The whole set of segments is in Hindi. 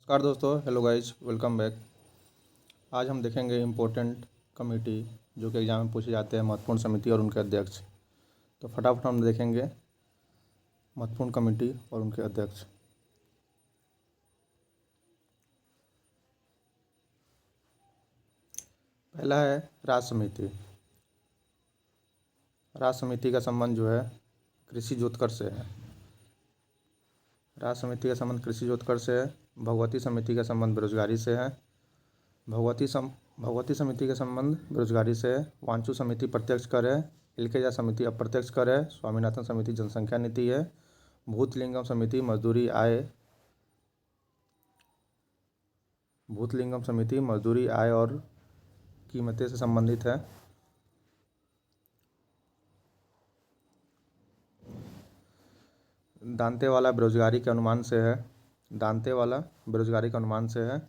नमस्कार दोस्तों, हेलो गाइज, वेलकम बैक। आज हम देखेंगे इम्पोर्टेंट कमेटी जो कि एग्जाम में पूछे जाते हैं, महत्वपूर्ण समिति और उनके अध्यक्ष। तो फटाफट हम देखेंगे महत्वपूर्ण कमेटी और उनके अध्यक्ष। पहला है राज्य समिति। राज्य समिति का संबंध जो है कृषि जोतकर से है। राज्य समिति का संबंध कृषि जोतकर से है। भगवती समिति का संबंध बेरोजगारी से है। भगवती समिति का संबंध बेरोजगारी से है। वांचू समिति प्रत्यक्ष कर है। इल्केजा समिति अप्रत्यक्ष कर है। स्वामीनाथन समिति जनसंख्या नीति है। भूतलिंगम समिति मजदूरी आय और कीमतें से संबंधित है। दांतेवाला बेरोजगारी के अनुमान से है।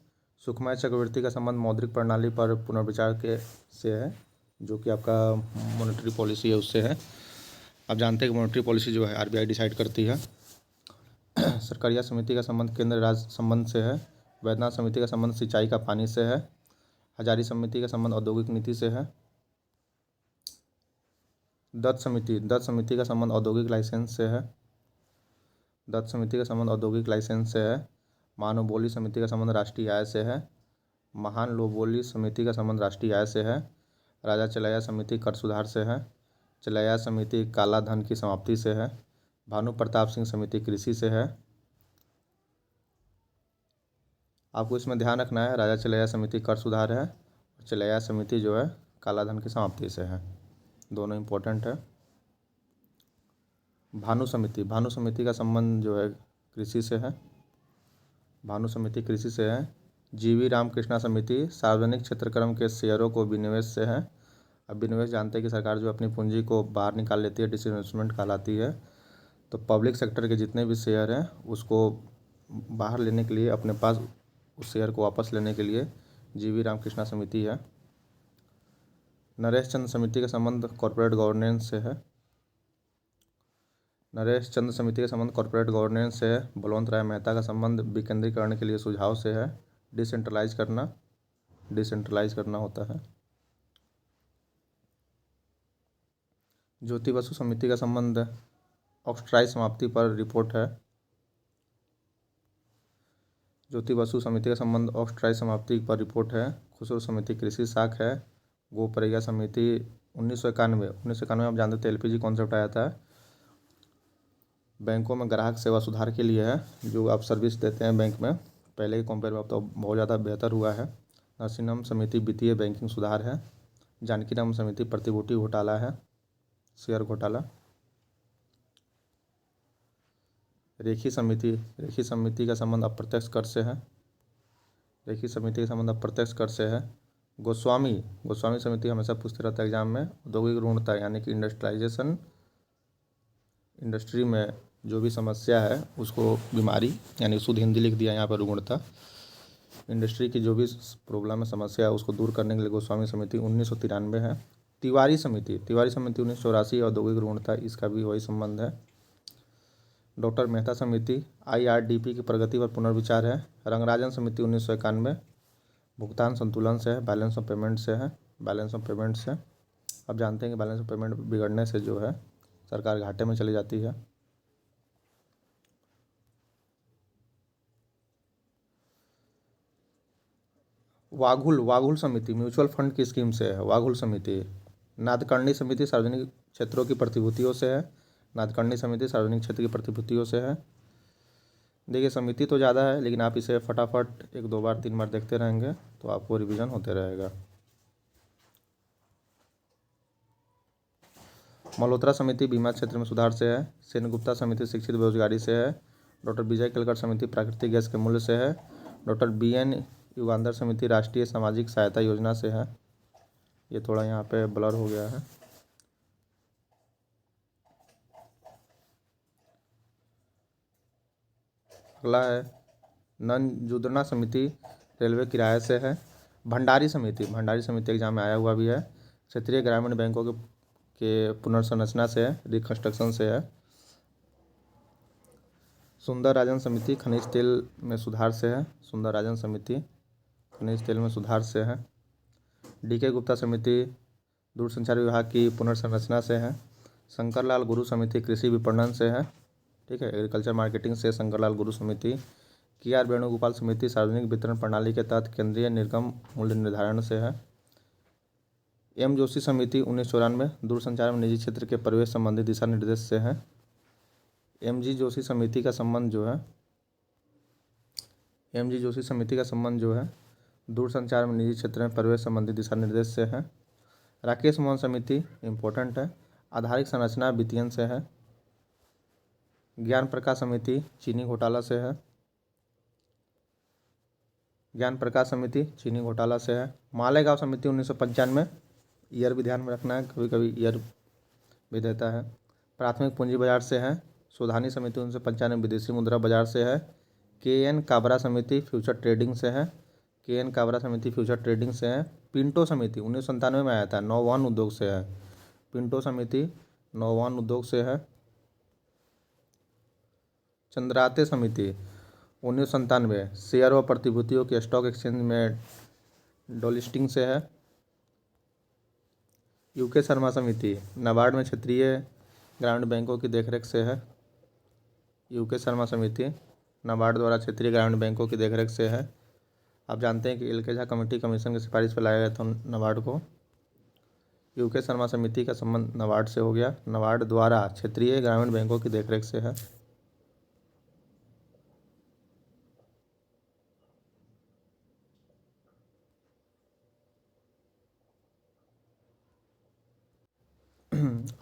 सुखमय चक्रवृद्धि का संबंध मौद्रिक प्रणाली पर पुनर्विचार के से है, जो कि आपका मॉनेटरी पॉलिसी है उससे है। आप जानते हैं कि मॉनेटरी पॉलिसी जो है आरबीआई डिसाइड करती है। सरकारिया समिति का संबंध केंद्र राज्य संबंध से है। वैद्यनाथ समिति का संबंध सिंचाई का पानी से है। हजारी समिति का संबंध औद्योगिक नीति से है। दत्त समिति का संबंध औद्योगिक लाइसेंस से है। मानव बोली समिति का संबंध राष्ट्रीय आय से है। महान लोक बोली समिति का संबंध राष्ट्रीय आय से है। राजा चलैया समिति कर सुधार से है। चलैया समिति काला धन की समाप्ति से है। भानु प्रताप सिंह समिति कृषि से है। आपको इसमें ध्यान रखना है, राजा चलैया समिति कर सुधार है और चलैया समिति जो है काला धन की समाप्ति से है। दोनों इम्पोर्टेंट है। भानु समिति का संबंध जो है कृषि से है। भानु समिति कृषि से है। जीवी रामकृष्णा समिति सार्वजनिक क्षेत्रक्रम के शेयरों को विनिवेश से है। अब विनिवेश जानते हैं कि सरकार जो अपनी पूंजी को बाहर निकाल लेती है, डिसइन्वेस्टमेंट कहलाती है। तो पब्लिक सेक्टर के जितने भी शेयर हैं उसको बाहर लेने के लिए, अपने पास उस शेयर को वापस लेने के लिए जीवी रामकृष्णा समिति है। नरेश चंद्र समिति का संबंध कॉर्पोरेट गवर्नेंस से है। बलवंत राय मेहता का संबंध विकेंद्रीकरण के लिए सुझाव से है। डिसेंट्रलाइज करना होता है। ज्योति बसु समिति का संबंध ऑक्सट्राई समाप्ति पर रिपोर्ट है। खुसरो समिति कृषि शाख है। गोपरैया समिति 1991 आप जानते थे एलपीजी कॉन्सेप्ट आया था। बैंकों में ग्राहक सेवा सुधार के लिए है, जो आप सर्विस देते हैं बैंक में, पहले के कंपेयर में अब तो बहुत ज़्यादा बेहतर हुआ है। नरसिंहम समिति वित्तीय बैंकिंग सुधार है। जानकीराम समिति प्रतिभूति घोटाला है, शेयर घोटाला। रेखी समिति का संबंध अप्रत्यक्ष कर से है। गोस्वामी समिति हमेशा पूछते रहता है एग्जाम में। औद्योगिक ऋणता यानी कि इंडस्ट्री में जो भी समस्या है उसको, बीमारी यानी शुद्ध हिंदी लिख दिया यहाँ पर, ऋणता। इंडस्ट्री की जो भी प्रॉब्लम है, समस्या है, उसको दूर करने के लिए गोस्वामी समिति 1993 है। तिवारी समिति 1984, औद्योगिक ऋणता, इसका भी वही संबंध है। डॉक्टर मेहता समिति आईआरडीपी की प्रगति पर पुनर्विचार है। रंगराजन समिति 1991 भुगतान संतुलन से है, बैलेंस ऑफ पेमेंट से। अब जानते हैं कि बैलेंस ऑफ पेमेंट बिगड़ने से जो है सरकार घाटे में चली जाती है। वाघुल समिति म्यूचुअल फंड की स्कीम से है। वाघुल समिति। नादकर्णी समिति सार्वजनिक क्षेत्रों की प्रतिभूतियों से है। देखिए, समिति तो ज़्यादा है, लेकिन आप इसे फटाफट 1 2 बार 3 बार देखते रहेंगे तो आपको रिवीजन होते रहेगा। मल्होत्रा समिति बीमा क्षेत्र में सुधार से है। सेनगुप्ता समिति शिक्षित बेरोजगारी से है। डॉक्टर विजय केलकर समिति प्राकृतिक गैस के मूल्य से है। डॉक्टर BN युगांधर समिति राष्ट्रीय सामाजिक सहायता योजना से है। ये थोड़ा यहाँ पे ब्लर हो गया है। अगला है नंजुदना समिति रेलवे किराए से है। भंडारी समिति एग्जाम में आया हुआ भी है। क्षेत्रीय ग्रामीण बैंकों के पुनर्संरचना से है, रिकंस्ट्रक्शन से है। सुंदरराजन समिति खनिज तेल में सुधार से है। सुंदरराजन समिति खनिज तेल में सुधार से है। DK गुप्ता समिति दूरसंचार विभाग की पुनर्संरचना से है। शंकरलाल गुरु समिति कृषि विपणन से है, ठीक है, एग्रीकल्चर मार्केटिंग से शंकरलाल गुरु समिति। KR वेणुगोपाल समिति सार्वजनिक वितरण प्रणाली के तहत केंद्रीय निर्गम मूल्य निर्धारण से है। M जोशी समिति 1994 दूरसंचार में निजी क्षेत्र के प्रवेश संबंधी दिशा निर्देश से है। MG जोशी समिति का संबंध जो है दूरसंचार में निजी क्षेत्र में प्रवेश संबंधी दिशा निर्देश से है। राकेश मोहन समिति इम्पोर्टेंट है, आधारिक संरचना वित्तीयन से है। ज्ञान प्रकाश समिति चीनी घोटाला से है। मालेगांव समिति 1995, ईयर भी ध्यान में रखना है, कभी कभी ईयर भी देता है। प्राथमिक पूंजी बाजार से है। सुधानी समिति 1995 विदेशी मुद्रा बाजार से है। KN काबरा समिति फ्यूचर ट्रेडिंग से है। पिंटो समिति 1997 में आया था, नौवहन उद्योग से है। पिंटो समिति नौवहन उद्योग से है। चंद्राते समिति 1997 शेयर व प्रतिभूतियों के स्टॉक एक्सचेंज में डोलिस्टिंग से है। UK शर्मा समिति नाबार्ड में क्षेत्रीय ग्रामीण बैंकों की देखरेख से है। UK शर्मा समिति नाबार्ड द्वारा क्षेत्रीय ग्रामीण बैंकों की देखरेख से है। आप जानते हैं कि LK झा कमेटी कमीशन की सिफारिश पर लाया गया था नाबार्ड को। UK शर्मा समिति का संबंध नाबार्ड से हो गया। नाबार्ड द्वारा क्षेत्रीय ग्रामीण बैंकों की देखरेख से है।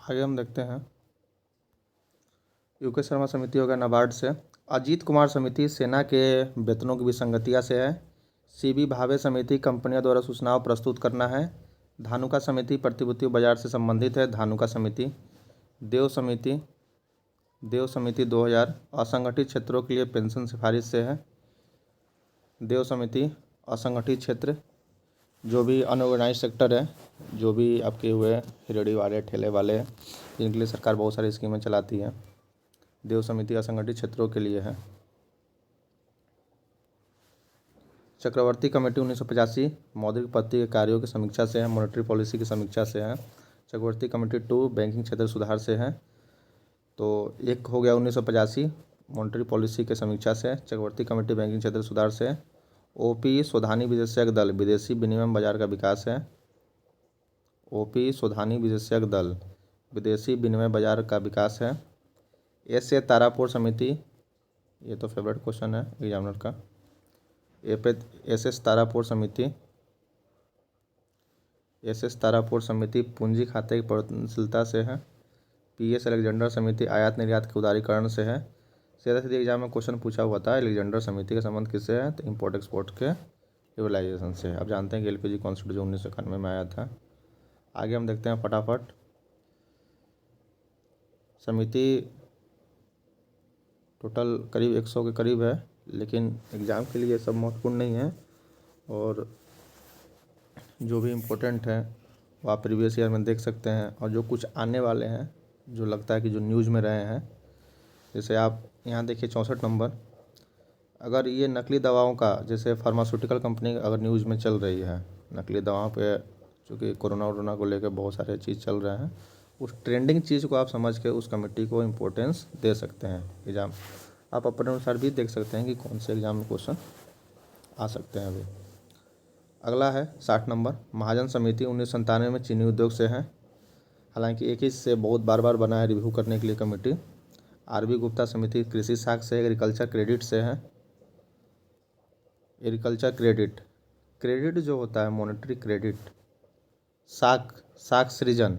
आगे हम देखते हैं, UK शर्मा समिति होगा नाबार्ड से। अजीत कुमार समिति सेना के वेतनों की विसंगतियाँ से है। CB भावे समिति कंपनियों द्वारा सूचनाओं प्रस्तुत करना है। धानुका समिति प्रतिभूति बाजार से संबंधित है। धानुका समिति। देव समिति 2000 असंगठित क्षेत्रों के लिए पेंशन सिफारिश से है। देव समिति असंगठित क्षेत्र, जो भी अनऑर्गेनाइज सेक्टर है, जो भी आपके हुए रेहड़ी वाले ठेले वाले, जिनके लिए सरकार बहुत सारी स्कीमें चलाती है, देव समिति असंगठित क्षेत्रों के लिए है। चक्रवर्ती कमेटी 1985 मौद्रिक पद्धति के कार्यों की समीक्षा से है। मॉनेटरी पॉलिसी की समीक्षा से है। चक्रवर्ती कमेटी 2 बैंकिंग क्षेत्र सुधार से है। तो एक हो गया 1985 मॉनेटरी पॉलिसी के समीक्षा से। चक्रवर्ती कमेटी बैंकिंग क्षेत्र सुधार से। OP सोधानी विशेषज्ञ दल विदेशी विनिमय बाजार का विकास है। OP सोधानी विशेषज्ञ दल विदेशी विनिमय बाजार का विकास है। SA तारापुर समिति, ये तो फेवरेट क्वेश्चन है एग्जामिनर का। SS तारापुर समिति पूंजी खाते की परिवर्तनशीलता से है। PS अलेक्जेंडर समिति आयात निर्यात के उदारीकरण से है। सीधा सीधे एग्जाम में क्वेश्चन पूछा हुआ था, अलेक्जेंडर समिति का संबंध किससे है, तो इम्पोर्ट एक्सपोर्ट के लिबरलाइजेशन से है। आप जानते हैं कि LPG कॉन्सेप्ट जो 1991 में आया था। आगे हम देखते हैं फटाफट। समिति टोटल करीब 100 के करीब है, लेकिन एग्ज़ाम के लिए सब महत्वपूर्ण नहीं है, और जो भी इम्पोर्टेंट है वो आप प्रीवियस ईयर में देख सकते हैं, और जो कुछ आने वाले हैं जो लगता है कि जो न्यूज़ में रहे हैं, जैसे आप यहाँ देखिए 64 नंबर, अगर ये नकली दवाओं का, जैसे फार्मास्यूटिकल कंपनी अगर न्यूज़ में चल रही है नकली दवाओं पे, चूँकि कोरोना को लेकर बहुत सारे चीज़ चल रहे हैं, उस ट्रेंडिंग चीज़ को आप समझ के उस कमेटी को इम्पोर्टेंस दे सकते हैं। एग्ज़ाम आप अपने अनुसार भी देख सकते हैं कि कौन से एग्ज़ाम में क्वेश्चन आ सकते हैं। अभी अगला है 60 नंबर, महाजन समिति 1997 में चीनी उद्योग से है। हालांकि एक ही से बहुत बार बना है रिव्यू करने के लिए कमेटी। RB गुप्ता समिति कृषि साख से, एग्रीकल्चर क्रेडिट से है। एग्रीकल्चर क्रेडिट जो होता है मॉनेटरी क्रेडिट, साख सृजन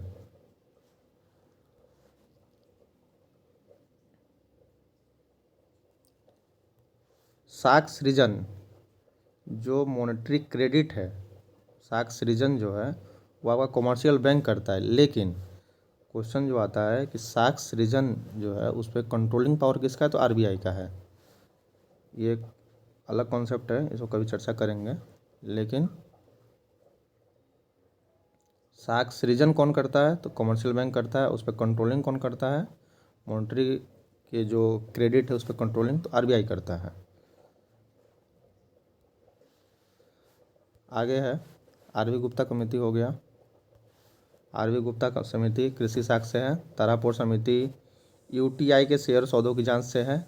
जो मॉनेटरी क्रेडिट है, साख सृजन जो है वो आपका कॉमर्शियल बैंक करता है, लेकिन क्वेश्चन जो आता है कि साख सृजन जो है उस पर कंट्रोलिंग पावर किसका है, तो RBI का है। ये एक अलग कॉन्सेप्ट है, इसको कभी चर्चा करेंगे। लेकिन साख सृजन कौन करता है, तो कॉमर्शियल बैंक करता है। उस पर कंट्रोलिंग कौन करता है, मॉनेटरी के जो क्रेडिट है उस पर कंट्रोलिंग तो आरबीआई करता है। आगे है आरवी गुप्ता कमेटी हो गया। आरवी गुप्ता समिति कृषि साख से है। तारापुर समिति यूटीआई के शेयर सौदों की जांच से है।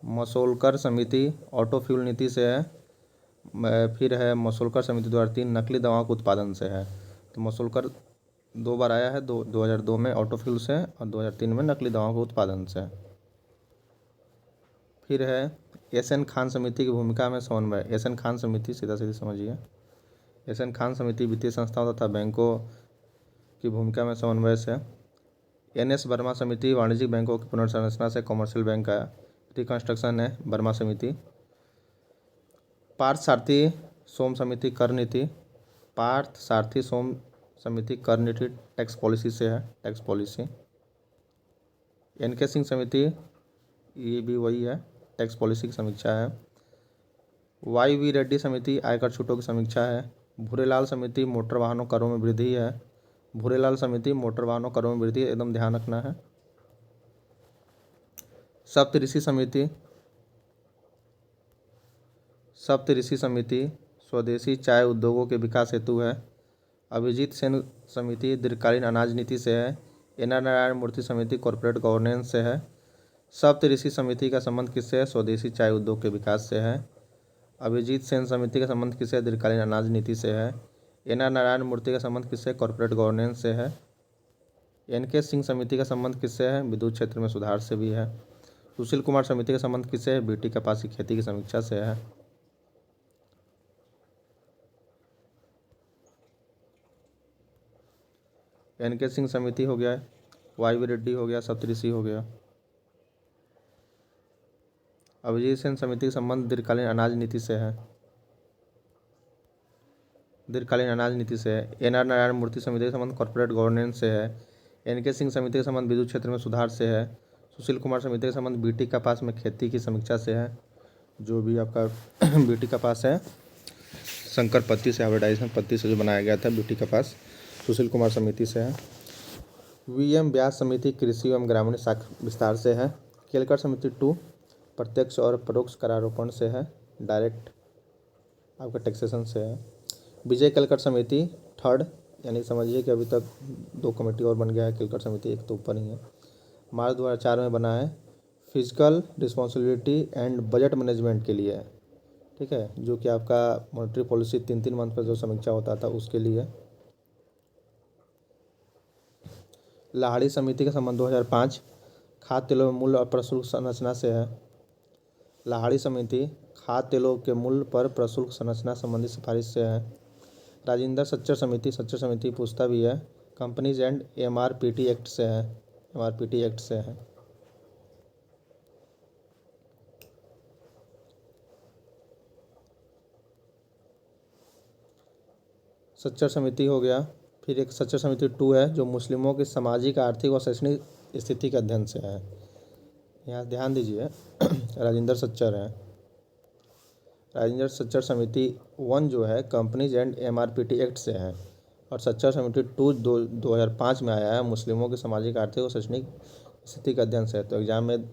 मसोलकर समिति ऑटो फ्यूल नीति से है। फिर है मसोलकर समिति 2003 नकली दवाओं के उत्पादन से है। तो मसोलकर 2 बार आया है, 2002 में ऑटो फ्यूल से और 2003 में नकली दवाओं के उत्पादन से। फिर है एस.एन. खान समिति की भूमिका में समन्वय। एस.एन. खान समिति सीधा सीधी समझिए, एस.एन. खान समिति वित्तीय संस्थाओं तथा बैंकों की भूमिका में समन्वय से। एन.एस. वर्मा समिति वाणिज्यिक बैंकों की पुनर्संरचना से कॉमर्शियल बैंक का रिकंस्ट्रक्शन है। वर्मा समिति। पार्थ सारथी सोम समिति कर नीति। पार्थ सारथी सोम समिति कर नीति टैक्स पॉलिसी से है, टैक्स पॉलिसी। एन.के. सिंह समिति ये भी वही है, टैक्स पॉलिसी की समीक्षा है। वाई.वी. रेड्डी समिति आयकर छूटों की समीक्षा है। भूरेलाल समिति मोटर वाहनों करों में वृद्धि है। भूरेलाल समिति मोटर वाहनों करों में वृद्धि एकदम ध्यान रखना है। सप्तऋषि समिति स्वदेशी चाय उद्योगों के विकास हेतु है। अभिजीत सेन समिति दीर्घकालीन अनाज नीति से है। एन.आर. नारायण मूर्ति समिति कॉरपोरेट गवर्नेंस से है। सप्तऋषि समिति का संबंध किससे है? स्वदेशी चाय उद्योग के विकास से है। अभिजीत सेन समिति का संबंध किससे? दीर्घकालीन अनाज नीति से है। एन.आर. नारायण मूर्ति का संबंध किससे? कॉरपोरेट गवर्नेंस से है। एन.के. सिंह समिति का संबंध किससे है? विद्युत क्षेत्र में सुधार से भी है। सुशील कुमार समिति का संबंध किससे है? बीटी कपास की खेती की समीक्षा से है। एन.के. सिंह समिति हो गया, वाई.वी. रेड्डी हो गया, सप्तऋषि हो गया। अभिजीत सेन समिति का संबंध दीर्घकालीन अनाज नीति से है, दीर्घकालीन अनाज नीति से है। एन.आर. नारायण मूर्ति समिति का संबंध कॉर्पोरेट गवर्नेंस से है। एन.के. सिंह समिति का संबंध विद्युत क्षेत्र में सुधार से है। सुशील कुमार समिति का संबंध बीटी कपास में खेती की समीक्षा से है। जो भी आपका बीटी कपास है संकर पत्ती से, हाइब्रिडाइजेशन पत्ती से जो बनाया गया था बीटी कपास, सुशील कुमार समिति से है। वी.एम. व्यास समिति कृषि एवं ग्रामीण शाखा विस्तार से है। केलकर समिति 2 प्रत्यक्ष और परोक्ष करारोपण से है, डायरेक्ट आपका टैक्सेशन से है। विजय केलकर समिति 3rd, यानी समझिए कि अभी तक 2 कमेटी और बन गया है। केलकर समिति एक तो ऊपर ही है, मार्च 2004 में बना है। Physical responsibility and budget management के लिए, ठीक है, जो कि आपका मॉनेटरी पॉलिसी 3 मंथ पर जो समीक्षा होता था उसके लिए। लाहड़ी समिति का संबंध 2005 खाद्य तेलों में मूल्य और प्रशुल्क संरचना से है। लाहड़ी समिति खाद्य तेलों के मूल्य पर प्रशुल्क संरचना संबंधी सिफारिश से है। राजेंद्र सच्चर समिति पूछता भी है, कंपनीज एंड एमआरपीटी एक्ट से है, एमआरपीटी एक्ट से है। सच्चर समिति हो गया। फिर एक सच्चर समिति 2 है जो मुस्लिमों की सामाजिक, आर्थिक और शैक्षणिक स्थिति के अध्ययन से है। यहाँ ध्यान दीजिए राजेंद्र सच्चर है। राजेंद्र सच्चर समिति 1 जो है कंपनीज एंड एमआरपीटी एक्ट से है, और सच्चर समिति 2 2005 में आया है, मुस्लिमों की सामाजिक, आर्थिक और शैक्षणिक स्थिति का अध्ययन से है। तो एग्जाम में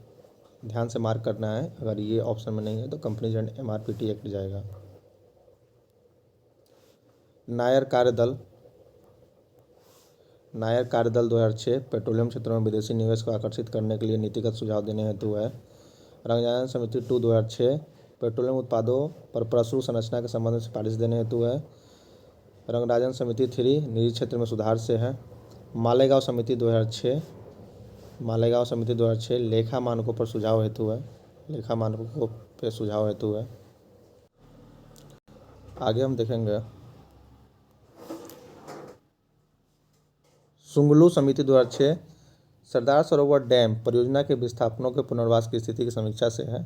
ध्यान से मार्क करना है, अगर ये ऑप्शन में नहीं है तो कंपनीज एंड एमआरपीटी एक्ट जाएगा। नायर कार्यदल 2006 पेट्रोलियम क्षेत्रों में विदेशी निवेश को आकर्षित करने के लिए नीतिगत सुझाव देने हेतु है। रंगजान समिति 2 2006 पेट्रोलियम उत्पादों पर प्रशुल्क संरचना के संबंध में सिफारिश देने हेतु है। रंगराजन समिति 3 निजी क्षेत्र में सुधार से है। मालेगांव समिति 2006 लेखा मानकों पर सुझाव हेतु है, लेखा मानकों पर सुझाव हेतु है। आगे हम देखेंगे सुंगलू समिति 2006 सरदार सरोवर डैम परियोजना के विस्थापनों के पुनर्वास की स्थिति की समीक्षा से है।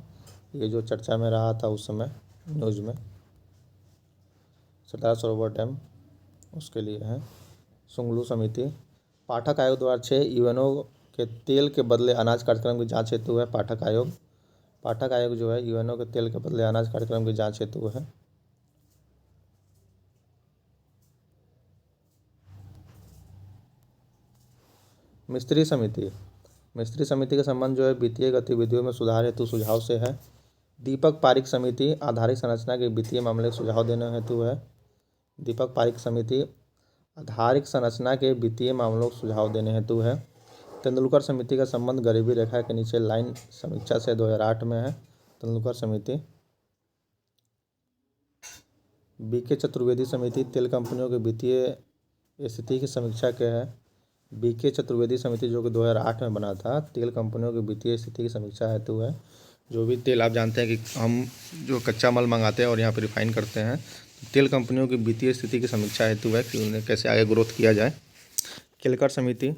ये जो चर्चा में रहा था उस समय न्यूज़ में, सरदार सरोवर डैम, उसके लिए है सुंगलू समिति। पाठक आयोग 2006 यूएनओ के तेल के बदले अनाज कार्यक्रम की जांच हेतु है। पाठक आयोग जो है यूएनओ के तेल के बदले अनाज कार्यक्रम की जांच हेतु है। मिस्त्री मिस्त्री समिति का संबंध जो है वित्तीय गतिविधियों में सुधार हेतु सुझाव से है। दीपक पारिक समिति आधारिक संरचना के वित्तीय मामले सुझाव देने हेतु है। दीपक पारिक समिति आधारिक संरचना के वित्तीय मामलों को सुझाव देने हेतु है। तेंदुलकर समिति का संबंध गरीबी रेखा के नीचे लाइन समीक्षा से 2008 में है। तेंदुलकर समिति। बीके चतुर्वेदी समिति तेल कंपनियों के वित्तीय स्थिति की समीक्षा के है। बीके चतुर्वेदी समिति जो कि 2008 में बना था, तेल कंपनियों की वित्तीय स्थिति की समीक्षा हेतु है। जो भी तेल आप जानते हैं कि हम जो कच्चा माल मंगाते हैं और यहाँ पर रिफाइन करते हैं, तो तेल कंपनियों की वित्तीय स्थिति की समीक्षा हेतु है कि उन्हें कैसे आगे ग्रोथ किया जाए। केलकर समिति।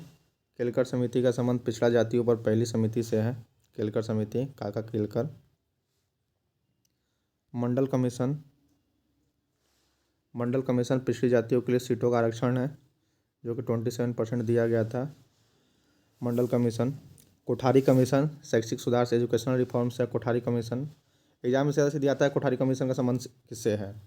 केलकर समिति का संबंध पिछड़ा जातियों पर पहली समिति से है। केलकर समिति, काका केलकर। मंडल कमीशन। मंडल कमीशन पिछड़ी जातियों के लिए सीटों का आरक्षण है, जो कि 27% दिया गया था। मंडल कमीशन। कोठारी कमीशन शैक्षिक सुधार से, एजुकेशनल रिफॉर्म से। कोठारी कमीशन एग्जाम में ज़्यादा से दिया आता है। कोठारी कमीशन का संबंध किससे है?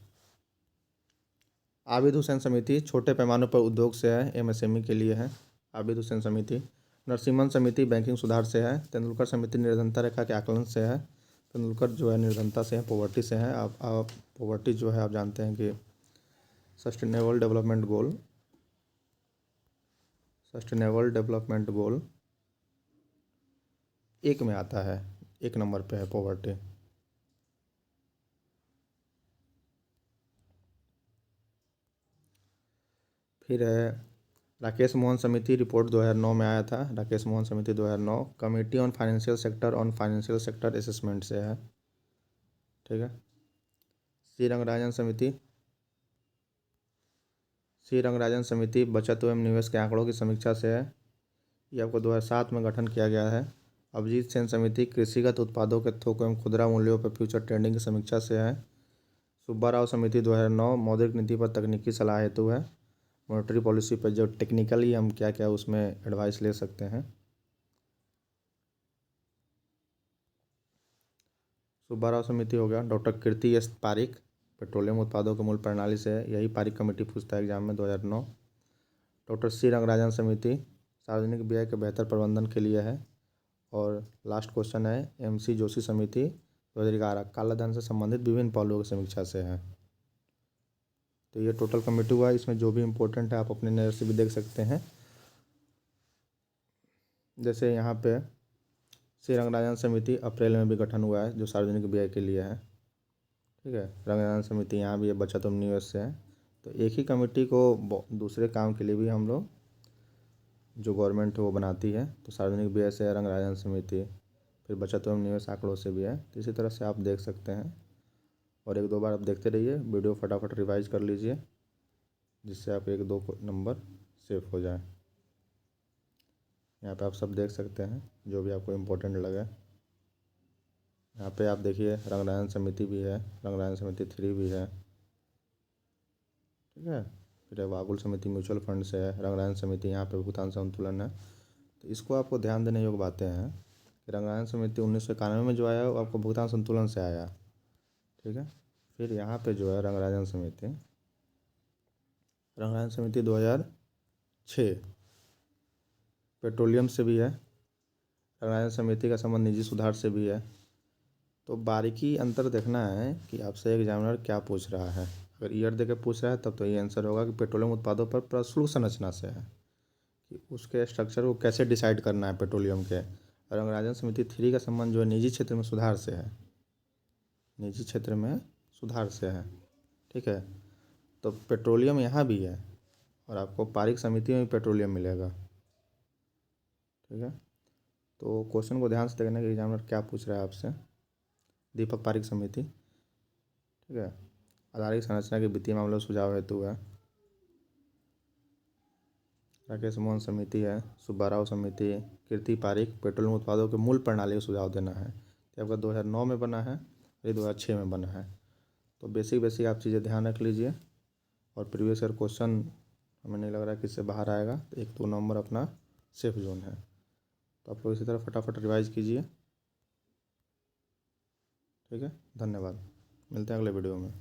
आबिद हुसैन समिति छोटे पैमाने पर उद्योग से है, एमएसएमई के लिए है। आबिद हुसैन समिति। नरसिम्हन समिति बैंकिंग सुधार से है। तेंदुलकर समिति निर्धनता रेखा के आकलन से है। तेंदुलकर जो है निर्धनता से है, पॉवर्टी से है। आप पॉवर्टी जो है आप जानते हैं कि सस्टेनेबल डेवलपमेंट गोल 1 में आता है, 1 नंबर पे है पॉवर्टी। फिर है राकेश मोहन समिति, रिपोर्ट 2009 में आया था। राकेश मोहन समिति 2009। Committee on financial sector assessment से है, ठीक है। सी रंगराजन समिति बचत एवं निवेश के आंकड़ों की समीक्षा से है। ये आपको 2007 में गठन किया गया है। अभिजीत सेन समिति कृषिगत उत्पादों के थोक एवं खुदरा मूल्यों पर फ्यूचर ट्रेंडिंग की समीक्षा से है। सुब्बा राव समिति 2009 मौद्रिक नीति पर तकनीकी सलाह हेतु है। मॉनेटरी पॉलिसी पर जो टेक्निकली हम क्या क्या उसमें एडवाइस ले सकते हैं। सुब्बा राव समिति हो गया। डॉक्टर कीर्ति एस पारिक पेट्रोलियम उत्पादों के मूल प्रणाली से है, यही पारिक कमेटी पूछता है एग्जाम में 2009। डॉक्टर सी रंगराजन समिति सार्वजनिक व्यय के बेहतर प्रबंधन के लिए है। और लास्ट क्वेश्चन है MC जोशी समिति 2011 काला धन से संबंधित विभिन्न पहलुओं की समीक्षा से है। तो ये टोटल कमेटी हुआ। इसमें जो भी इम्पोर्टेंट है आप अपने नज़र से भी देख सकते हैं। जैसे यहाँ पे श्री रंगराजन समिति अप्रैल में भी गठन हुआ है, जो सार्वजनिक व्यय के लिए है, ठीक है। रंगराजन समिति यहाँ भी बचत एवं निवेश से है। तो एक ही कमेटी को दूसरे काम के लिए भी हम लोग जो गवर्नमेंट है वो बनाती है। तो सार्वजनिक व्यय से है रंगराजन समिति, फिर बचत एवं निवेश आंकड़ों से भी है। तो इसी तरह से आप देख सकते हैं और 1-2 बार आप देखते रहिए, वीडियो फटाफट रिवाइज कर लीजिए, जिससे आप 1-2 नंबर सेव हो जाए। यहाँ पे आप सब देख सकते हैं जो भी आपको इम्पोर्टेंट लगे। यहाँ पे आप देखिए रंगराजन समिति भी है, रंगराजन समिति 3 भी है, ठीक है। फिर वागुल समिति म्यूचुअल फंड से है। रंगराजन समिति यहाँ पे भुगतान संतुलन है। तो इसको आपको ध्यान देने योग्य बातें हैं कि रंगराजन समिति 1991 में जो आया वो आपको भुगतान संतुलन से आया, ठीक है। फिर यहाँ पे जो है रंगराजन समिति 2006 पेट्रोलियम से भी है। रंगराजन समिति का संबंध निजी सुधार से भी है। तो बारीकी अंतर देखना है कि आपसे एग्जामिनर क्या पूछ रहा है। अगर ईयर देके पूछ रहा है तब तो ये आंसर होगा कि पेट्रोलियम उत्पादों पर प्रशुल्क संरचना से है, कि उसके स्ट्रक्चर को कैसे डिसाइड करना है पेट्रोलियम के। रंगराजन समिति 3 का संबंध जो है निजी क्षेत्र में सुधार से है, निजी क्षेत्र में सुधार से है, ठीक है। तो पेट्रोलियम यहाँ भी है और आपको पारिक समिति में भी पेट्रोलियम मिलेगा, ठीक है। तो क्वेश्चन को ध्यान से देखना कि एग्जामिनर क्या पूछ रहा है आपसे। दीपक पारिक समिति, ठीक है, आधारिक संरचना के वित्तीय मामलों सुझाव हेतु है। राकेश मोहन समिति है। सुब्बा राव समिति, कीर्ति पारिक पेट्रोलियम उत्पादों के मूल प्रणाली को सुझाव देना है। तो आपका 2009 में बना है, ये 2006 में बना है। तो बेसिक आप चीज़ें ध्यान रख लीजिए। और प्रीवियस ईयर क्वेश्चन हमें नहीं लग रहा है कि इससे बाहर आएगा। तो 1-2 नंबर अपना सेफ जोन है। तो आप लोग इसी तरह फटाफट रिवाइज कीजिए, ठीक है। धन्यवाद, मिलते हैं अगले वीडियो में।